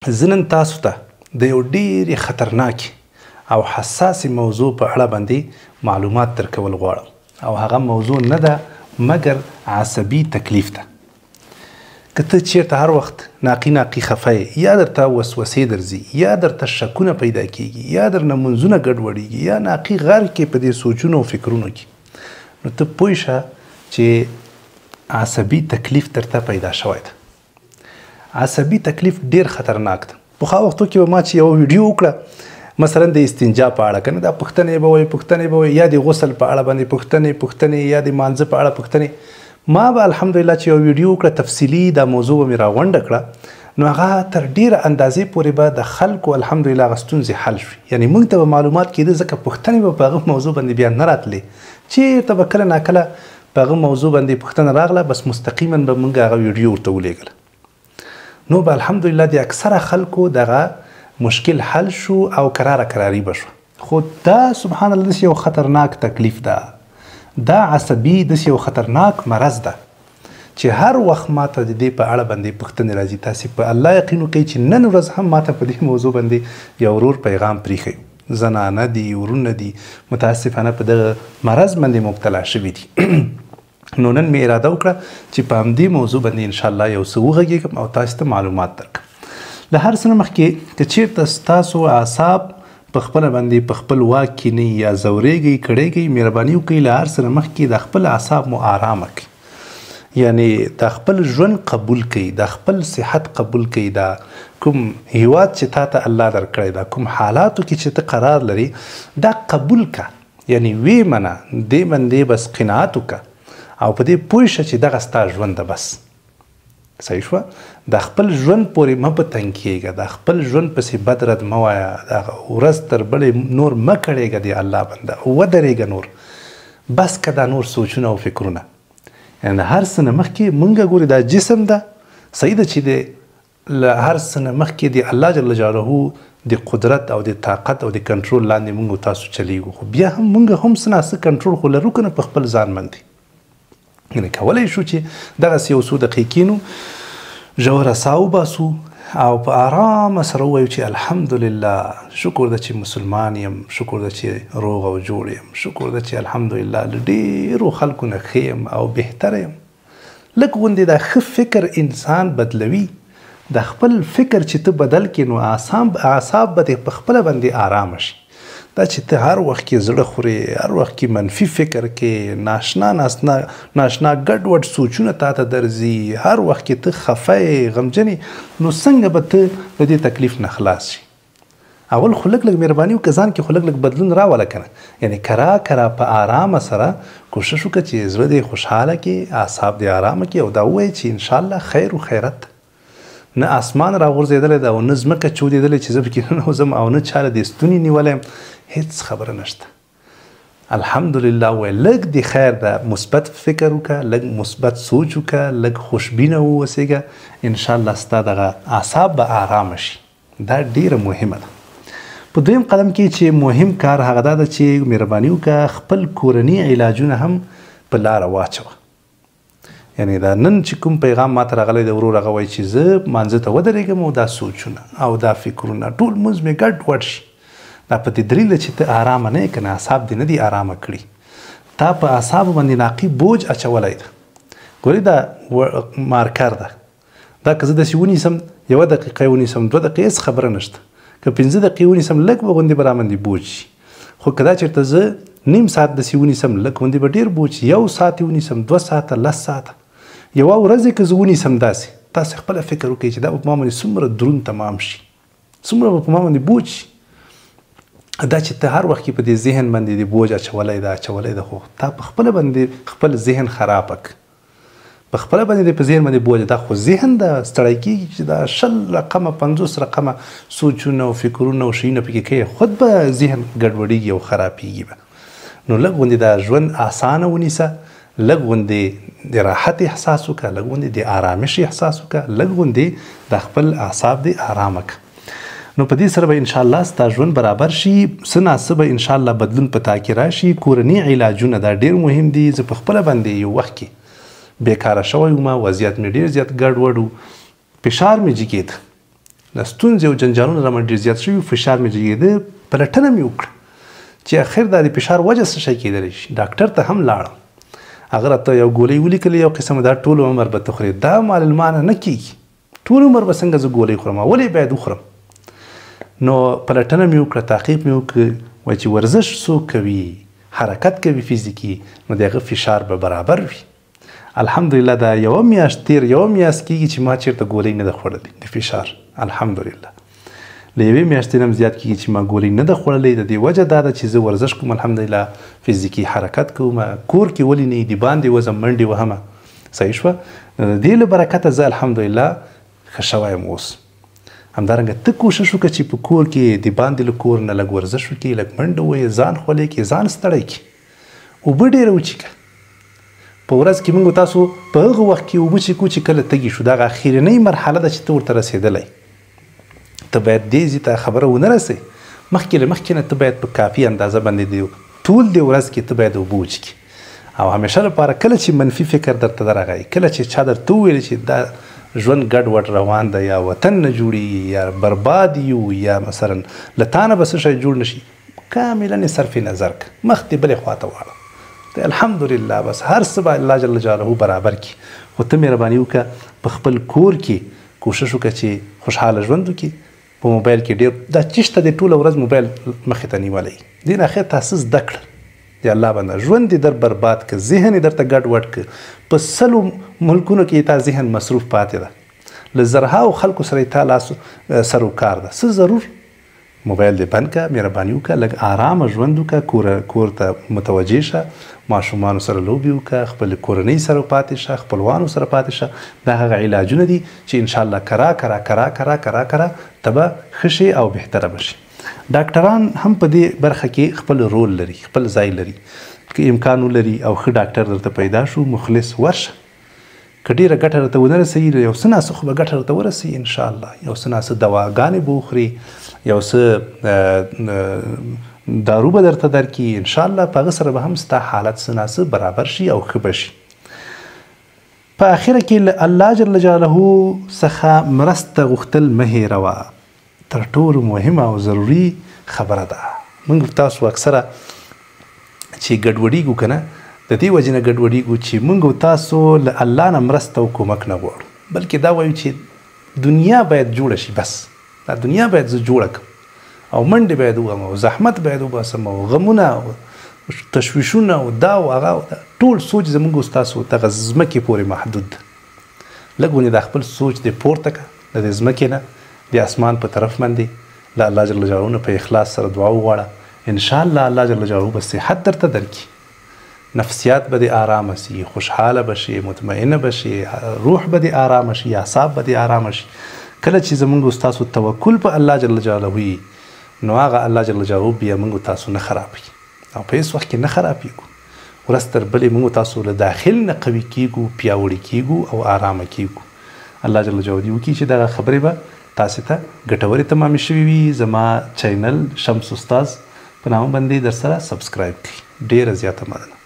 زه نن تاسو ته د یو ډېرې خطرناکې او حساسې موضوع په اړه باندې معلومات درکول غواړم او هغه موضوع نه ده مګر عصبي تکلیف ده. که ته چیرته هر وخت ناقي خفه یا درته وسوسې درځي یا درته شکونه پیدا کیږي یا درنه منځونه ګډوډېږي یا ناقي غرق کې په دې سوچونو او فکرونو کې، نو ته پوه شه چې عصبي تکلیف درته پیدا شوی ده. عصبي تکلیف ډیر خطرناک ده. پخوا وختو کې به ما چې یو ویډیو وکړه مثلا د استنجا په اړه، کنه دا پوښتنې به وي یا د غسل په اړه باندې پوښتنې یا د مانځه په اړه پوښتنې، ما به الحمدلله چې یو ویډیو وکړه تفصیلي دا موضوع به مې راغونډه کړه، نو هغه تر ډیره اندازې پورې به د خلکو الحمدلله هغه ستونزې حل شوي. یعنې موږ ته به معلومات کېده ځکه پوښتنې به په هغه موضوع باندې بیا نه راتلې. چېرته به کله ناکله په هغه موضوع باندې پوښتنه راغله بس مستقیما به موږ هغه ویډیو ورته ولیږله، نو به الحمدلله د اکثره خلکو دغه مشکل حل شو او کراري به شو. خو دا سبحان الله داسې یو خطرناک تکلیف ده، دا عصبي داسې یو خطرناک مرض ده چې هر وخت ماته د دې په اړه باندې پوښتنې راځي. تاسې په الله یقین وکړئ چې نن ورځ هم ماته په دې موضوع باندې یو ورور پیغام پرېښی، زنانه دي ورونه دي متاسفانه په دغه مرض باندې مبتلا شوي دي. نو نن مې اراده وکړه چې په همدې موضوع باندې انشاءالله یو څه وغږېږم او تاسو ته معلومات درکړم. له هر څه نه مخکې که چېرته ستاسو اعصاب په خپله باندې په خپل واک کې نه یا ځورېږئ کړېږئ، مهرباني وکړئ له هر څه نه مخکې د خپل اعصاب مو آرامه کړئ، یعنې د خپل ژوند قبول کړئ، د خپل صحت قبول کړئ، د کوم هیواد چې تا ته الله درکړی ده، کوم حالاتو کې چې ته قرار لري دا قبول کړه، یعنې ویې منه، دې باندې بس قناعت وکړه او په دې پوه شه چې دغه ستا ژوند ده. بس صحیح شوه؟ د خپل ژوند پورې مه په تنګ کېږه، د خپل ژوند پسې بد رد مه وایه، دغه ورځ تر بلې نور مه کړېږه د الله بنده، ودرېږه نور، بس که دا نور سوچونه او فکرونه. یعنې هر څه نه مخکې مونږ ګورې دا جسم ده صحیح ده چې د له هر څه نه مخکې د الله جل جلاله د قدرت او د طاقت او د کنټرول لاندې مونږ تاسو چلیږو، خو بیا هم مونږ هم څه ناڅه کنټرول خو لرو که نه په خپل ځان باندې. یعنې کولی شو چې دغسې یو څو دقیقې نو ژوره ساه وباسو او په ارامه سره ووایو چې الحمدلله، شکر ده چې مسلمان یم، شکر ده چې روغ او جوړ یم، شکر ده چې الحمدلله له ډېرو خلکو نه ښه یم او بهتره یم. لږ غوندې دا ښه فکر انسان بدلوي. د خپل فکر چې ته بدل کړې نو اعصاب به دې په خپله باندې ارامه شي. دا چې ته هر وخت کې زړه خورې، هر وخت کې منفي فکر کې، ناشنا ګډوډ سوچونه تا ته درځي، هر وخت کې ته خفه یې، غمجن یې، نو څنګه به ته له دې تکلیف نه خلاص شي؟ اول خو لږ مهرباني وکړه ځان کې خو لږ بدلون راوله که نه، یعنې کرا په ارامه سره کوشش وکړه چې زړه دې خوشحاله کړي، اعصاب دې ارامه کړي او دا ووایې چې انشاءالله خیر و خیرت. نه اسمان راغورځېدلی ده او نه ځمکه چودېدلې چې زه پکې ننوځم او نه چا له دې ستوني نیولی یم، هیڅ خبره نشته. الحمدلله ووایه، لږ د خیر ده، مثبت فکر وکړه، لږ مثبت سوچ وکړه، لږ خوشبینه واوسېږه، انشاءالله ستا دغه اعصاب به ارامه شي. دا ډیره مهمه ده. په دویم قدم کې چې مهم کار هغه دا ده چې مهرباني وکړه خپل کورني علاجونه هم په لاره واچوه. یعنې دا نن چې کوم پیغام ماته راغلی د ورور هغه وایي چې زه مانځه ته ودرېږم او دا سوچونه او دا فکرونه ټول لمونځ مې ګډوډ شي. دا په دې دلیل چې ته ارامه نه یې که نه، اعصاب دې نه دي ارامه کړي، تا په اعصابو باندې ناقي بوج اچولی ده. ګورې دا مارکر ده، دا که زه داسې ونیسم 1 دقیقه یې ونیسم 2 دقیقې هېڅ خبره نشته، که 5 دقیقې ونیسم لږ به غوندې به راباندې بوج شي. خو که دا چېرته زه نیم ساعت داسې ونیسم لږ غوندې به ډېر بوج شي، 1 ساعت یې ونیسم 2 ساعته 10 ساعته، یوه ورځ یې که زه ونیسم داسې، تاسې خپله فکر وکړئ چې دا به په ما باندې څومره دروند تمام شي، څومره به په ما باندې بوج شي. دا چې ته هر وخت کې په دې ذهن باندې د بوج اچولی ده، خو تا په خپله باندې خپل ذهن خرابه کړ، په خپله باندې په ذهن باندې بوج، دا خو ذهن ده ستړی کېږي چې دا 20 رقمه 50 رقمه سوچونه او فکرونه او شیونه پکې کوي، خود به ذهن ګډوډېږي او خرابېږي به. نو لږ غوندې دا ژوند اسانه ونیسه، لږ غوندې د راحت احساس وکړه، لږ غوندې د آرامش احساس وکړه، لږ غوندې د خپل اعصاب دې ارامه کړه. نو په دې سره به انشاءالله ستا ژوند برابر شي، څه ناڅه به انشاءالله بدلون په تا کې راشي. کورني علاجونه دا ډېر مهم دي. زه په خپله باندې یو وخت کې بیکاره شوی وم، وضعیت مې ډېر زیات ګډوډ و، فشار مې جګېده، له ستونزې او جنجالونه رامنځ ډېر زیات شوي، فشار مې جګېده. پلټنه مې وکړه چې اخر دا د فشار وجه څه شی کېدلی شي. ډاکټر ته هم لاړم، هغه راته یو ګولۍ ولیکلې، یو قسم دا ټول عمر به ته خورې. دا مال المانه نه کېږي، ټول عمر به څنګه زه ګولۍ خورم، ولې باید وخورم؟ نو پلټنه مې وکړه، تعقیب مې وکړ، وایي چې ورزش څوک کوي، حرکت کوي فزیکي، نو د هغه فشار به برابر وي. الحمدلله دا یوه میاشت کېږي چې ما چېرته ګولۍ نه ده خوړلې د فشار. الحمدلله له یوې میاشتې نه هم زیات کېږي چې ما ګولۍ نه ده خوړلې. د دې وجه دا ده چې زه ورزش کوم، الحمدلله فزیکي حرکت کوم، کور کې ولې نه د باندې وزم، منډې وهمه، صحیح شوه. د دې له برکته زه الحمدلله ښه شوی یم اوس. همدارنګه ته کوشش وکړه چې په کور کې د باندې له کور نه لږ ورزش وکړې، لږ منډه ووهې، ځان خولې کړې، ځان ستړی کړې، اوبه ډېره وڅښه. په ورځ کې موږ تاسو په هغه وخت کې اوبه څښو چې کله تږي شو. دغه اخرنۍ مرحله ده چې ته ورته رسېدلی. ته باید دې ځي ته خبره ونه رسې، مخکې له مخکې نه ته باید په کافي اندازه باندې ټول د ورځ کې ته باید اوبه وڅښې. او همیشه لپاره کله چې منفي فکر درته درغی، کله چې چا درته وویل چې دا ژوند ګډ وډ روان ده، یا وطن نه جوړېږي، یا برباد یو، یا مثلا له تا نه به څه شی جوړ نه شي، کاملا یې صرف نظر کړه، مخ دې بلې خوا ته واړه. الحمدلله بس هر څه به الله جل جلاله برابر کړي. خو ته مهرباني وکړه په خپل کور کې کوشش وکړه چې خوشحاله ژوند وکړي. په موبایل کې ډېر دا چشته دی ټوله ورځ موبایل مخې ته نیولی، دې نه اخر تاسو زده کړه د الله بنده، ژوند دې در برباد که، ذهن یې درته ګډ وډ که. په 100 ملکونو کې تا ذهن مصروف پاتې ده، له زرهاو خلکو سره یې تا لاس سر و کار ده. څه ضرور موبایل دې بند کړه، مهرباني وکړه، لږ آرامه ژوند وکړه، کور ته متوجه شه، ماشومانو سره لوبې وکړه، خپل کورنۍ سره پاتې شه، خپلوانو سره پاتې شه. دا هغه علاجونه دي چې انشاءالله کرا ته به ښه شي او بهتره به شي. ډاکټران هم په دې برخه کې خپل رول لري، خپل ځای لري. که امکان ولري او ښه ډاکټر درته پیدا شو، مخلص ورشه. که ډېره ګټه درته ونه رسوي، یو څه ناڅه خو به ګټه درته ورسوي انشاءالله. یو څه ناڅه دواګانې به وخوري، یو څه دارو به درته درکړي انشاءالله. په هغه سره به هم ستا حالت څه ناڅه برابر شي او ښه به شي. په آخره کې له الله جل جلاله څخه مرسته غوښتل مه هېروه. تر ټولو مهمه او ضروري خبره ده. موږ تاسو اکثره چې ګډوډېږو که نه، د دې وجې نه ګډوډېږو چې موږ تاسو له الله نه مرسته او کومک نه غواړو، بلکې دا وایو چې دنیا باید جوړه شي. بس دا دنیا باید زه جوړه کړم، او منډې باید ووهم، او زحمت باید وباسم، او غمونه او تشویشونه او دا او هغه، ټول سوچ زموږ او ستاسو دغه ځمکې پورې محدود ده. لږ ونې دا خپل سوچ دې پورته کړه د دې ځمکې نه، د اسمان په طرف باندې له الله جل جلاله نه په اخلاص سره دعا وغواړه. انشاءالله الله جل جلاله به صحت درته درکړي، نفسیات به دې آرامه شي، خوشحاله به شي، مطمئنه به شي، روح به دې آرامه شي، اعصاب به دې آرامه شي. کله چې زموږ او ستاسو توکل په الله جل جلاله وي، نو هغه الله جل جلاله بیا موږ تاسو نه خرابوي، او په هېڅ وخت کې نه خرابېږو. ورځ تر بلې موږ تاسو له داخل نه قوي کېږو، پیاوړي کېږو او آرامه کېږو. الله جل جلاله دې وکړي چې دغه خبرې به تاسو ته ګټورې تمامې شوي وي. زما چینل شمس استاز په نامه باندې در سره سبسکرایب کړئ. ډېره زیاته مننه.